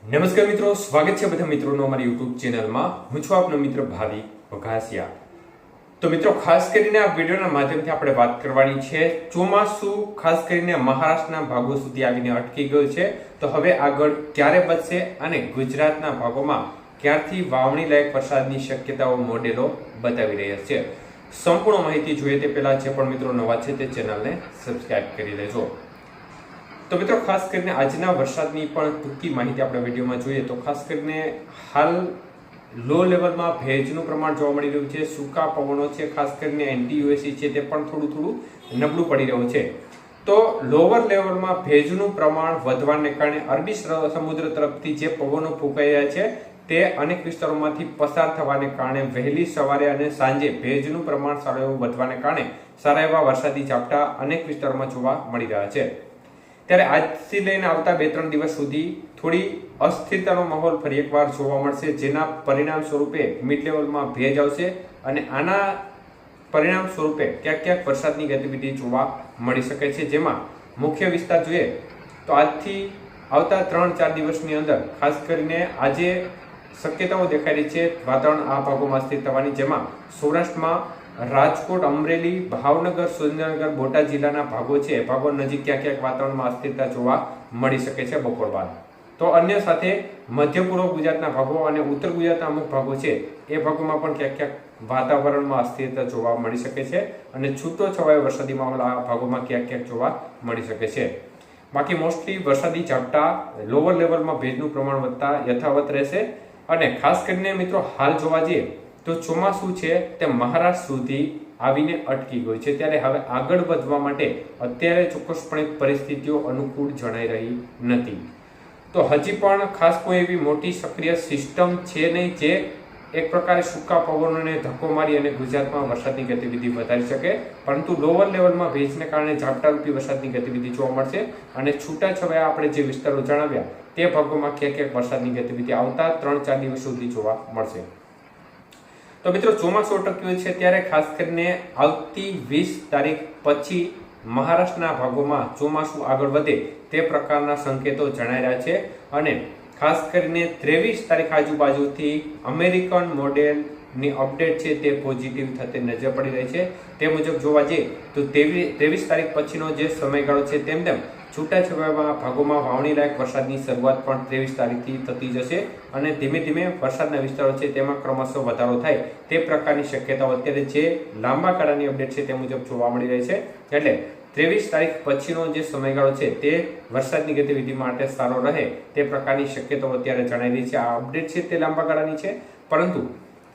નમસ્કાર મિત્રો, સ્વાગત છે બધા મિત્રોનો અમારી YouTube ચેનલમાં। હું છું આપનો મિત્ર ભાવિક વઘાસિયા। તો મિત્રો, ખાસ કરીને આ વિડિયોના માધ્યમથી આપણે વાત કરવાની છે ચોમાસું ખાસ કરીને મહારાષ્ટ્રના ભાગો સુધી આવીને અટકી ગયું છે, તો હવે આગળ ક્યારે બચશે અને ગુજરાતના ભાગોમાં ક્યારથી વાવણી લાયક વરસાદની શક્યતાઓ મોડેલો બતાવી રહ્યા છે। સંપૂર્ણ માહિતી જોઈએ તે પહેલા જે પણ મિત્રો નવા છે તે ચેનલને સબસ્ક્રાઇબ કરી લેજો। તો મિત્રો, ખાસ કરીને આજના વરસાદની પણ ટૂંકી માહિતી આપણે વિડીયોમાં જોઈએ તો ખાસ કરીને હાલ લો લેવલમાં ભેજનું પ્રમાણ જોવા મળી રહ્યું છે। સૂકા પવનો છે, ખાસ કરીને એન્ટી-યુએસી છે તે પણ થોડું નબળું પડી રહ્યું છે। તો લોઅર લેવલમાં ભેજનું પ્રમાણ વધવાને કારણે અરબી સમુદ્ર તરફથી જે પવનો ફૂંકાઈ રહ્યા છે તે અનેક વિસ્તારોમાંથી પસાર થવાને કારણે વહેલી સવારે અને સાંજે ભેજનું પ્રમાણ સારું એવું વધવાને કારણે સારા એવા વરસાદી ઝાપટા અનેક વિસ્તારોમાં જોવા મળી રહ્યા છે। ત્યારે આજથી લઈને આવતા 2-3 દિવસ સુધી થોડી અસ્થિરતાનો માહોલ ફરી એકવાર જોવા મળશે, જેના પરિણામ સ્વરૂપે મિડ લેવલમાં ભેજ આવશે અને આના પરિણામ સ્વરૂપે ક્યાંક વરસાદની ગતિવિધિ જોવા મળી શકે છે। જેમાં મુખ્ય વિસ્તાર જોઈએ તો આજથી આવતા 3-4 દિવસની અંદર ખાસ કરીને આજે શક્યતાઓ દેખાઈ રહી છે વાતાવરણ આ ભાગોમાં સ્થિર થવાની, જેમાં સૌરાષ્ટ્રમાં રાજકોટ, અમરેલી, ભાવનગર, સુરેન્દ્રનગર, બોટાદ જિલ્લાના ભાગો છે, ભાગો નજીક ક્યાંક વાતાવરણમાં અસ્થિરતા જોવા મળી શકે છે બપોર બાદ। તો અન્ય સાથે મધ્ય પૂર્વ ગુજરાતના ભાગો અને ઉત્તર ગુજરાતના અમુક ભાગો છે એ ભાગોમાં પણ ક્યાંક વાતાવરણમાં અસ્થિરતા જોવા મળી શકે છે અને છૂટો છવાયો વરસાદી માહોલ આ ભાગોમાં ક્યાંક જોવા મળી શકે છે। બાકી મોસ્ટલી વરસાદી ઝાપટા લોઅર લેવલમાં ભેજનું પ્રમાણ વધતા યથાવત રહેશે અને ખાસ કરીને મિત્રો હાલ જોવા જઈએ તો ચોમાસું છે તે મહારાષ્ટ્ર સુધી આવીને અટકી ગયું છે, ત્યારે હવે આગળ વધવા માટે અત્યારે ચોક્કસપણે પરિસ્થિતિઓ અનુકૂળ જણાઈ રહી નથી। તો હજી પણ ખાસ કોઈ એવી મોટી સક્રિય સિસ્ટમ છે નહીં જે એક પ્રકારે સૂકા પવનોને ધક્કો મારી અને ગુજરાતમાં વરસાદની ગતિવિધિ વધારી શકે, પરંતુ લોઅર લેવલમાં ભેજને કારણે ઝાપટારૂપી વરસાદની ગતિવિધિ જોવા મળશે અને છૂટાછવાયા આપણે જે વિસ્તારો જણાવ્યા તે ભાગોમાં ક્યાંક વરસાદની ગતિવિધિ આવતા 3-4 દિવસ સુધી જોવા મળશે। તો મિત્રો, ચોમાસું અટક્યું છે ત્યારે ખાસ કરીને આવતી 20 તારીખ પછી મહારાષ્ટ્રના ભાગોમાં ચોમાસું આગળ વધે તે પ્રકારના સંકેતો જણાઈ રહ્યા છે અને ખાસ કરીને 23 તારીખ આજુબાજુથી અમેરિકન મોડેલની અપડેટ છે તે પોઝિટિવ થતી નજર પડી રહી છે। તે મુજબ જોવા જઈએ તો 23 તારીખ પછીનો જે સમયગાળો છે તેમ છૂટાછવાયા ભાગોમાં વાવણી લાયક વરસાદની શરૂઆત પણ 23 તારીખથી થતી જશે અને ધીમે ધીમે વરસાદના વિસ્તારો છે તેમાં ક્રમશઃ વધારો થાય તે પ્રકારની શક્યતાઓ અત્યારે જે લાંબા ગાળાની અપડેટ છે તે મુજબ જોવા મળી રહી છે। એટલે 23 તારીખ પછીનો જે સમયગાળો છે તે વરસાદની ગતિવિધિ માટે સારો રહે તે પ્રકારની શક્યતાઓ અત્યારે જણાઈ રહી છે। આ અપડેટ છે તે લાંબા ગાળાની છે, પરંતુ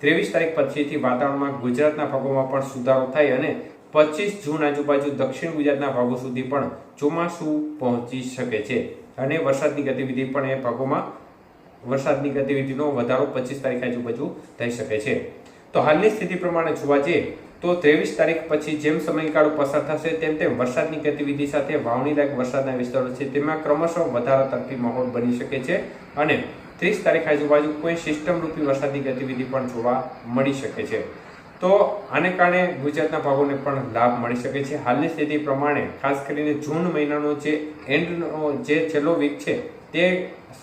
23 તારીખ પછીથી વાતાવરણમાં ગુજરાતના ભાગોમાં પણ સુધારો થાય અને 25 જૂન આજુબાજુ દક્ષિણ ગુજરાતના ભાગો સુધી પણ ચોમાસું પહોંચી શકે છે અને વરસાદની ગતિવિધિ પણ એ ભાગોમાં વરસાદની ગતિવિધિનો વધારો 25 તારીખ આજુબાજુ થઈ શકે છે। તો હાલની સ્થિતિ પ્રમાણે જોવા જઈએ તો 23 તારીખ પછી જેમ સમયગાળો પસાર થશે તેમ વરસાદની ગતિવિધિ સાથે વાવણી લાયક વરસાદના વિસ્તારો છે તેમાં ક્રમશઃ વધારા તરફી માહોલ બની શકે છે અને 30 તારીખ આજુબાજુ કોઈ સિસ્ટમ રૂપી વરસાદની ગતિવિધિ પણ જોવા મળી શકે છે। તો આને કારણે ગુજરાતના ભાગોને પણ લાભ મળી શકે છે। હાલની સ્થિતિ પ્રમાણે ખાસ કરીને જૂન મહિનાનો જે એન્ડનો જે છેલ્લો વીક છે તે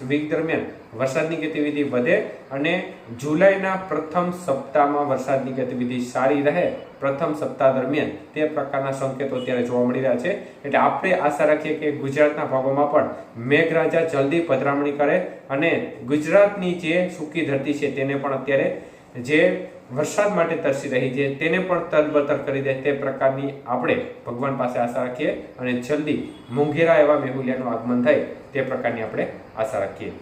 વીક દરમિયાન વરસાદની ગતિવિધિ વધે અને જુલાઈના પ્રથમ સપ્તાહમાં વરસાદની ગતિવિધિ સારી રહે પ્રથમ સપ્તાહ દરમિયાન તે પ્રકારના સંકેતો અત્યારે જોવા મળી રહ્યા છે। એટલે આપણે આશા રાખીએ કે ગુજરાતના ભાગોમાં પણ મેઘરાજા જલ્દી પધરામણી કરે અને ગુજરાતની જે સૂકી ધરતી છે તેને પણ અત્યારે જે વરસાદ માટે તરસી રહી છે તેને પણ તરબતર કરી દે તે પ્રકારની આપણે ભગવાન પાસે આશા રાખીએ અને જલ્દી મોંઘેરા એવા મેહુલિયાનું આગમન થાય તે પ્રકારની આપણે આશા રાખીએ।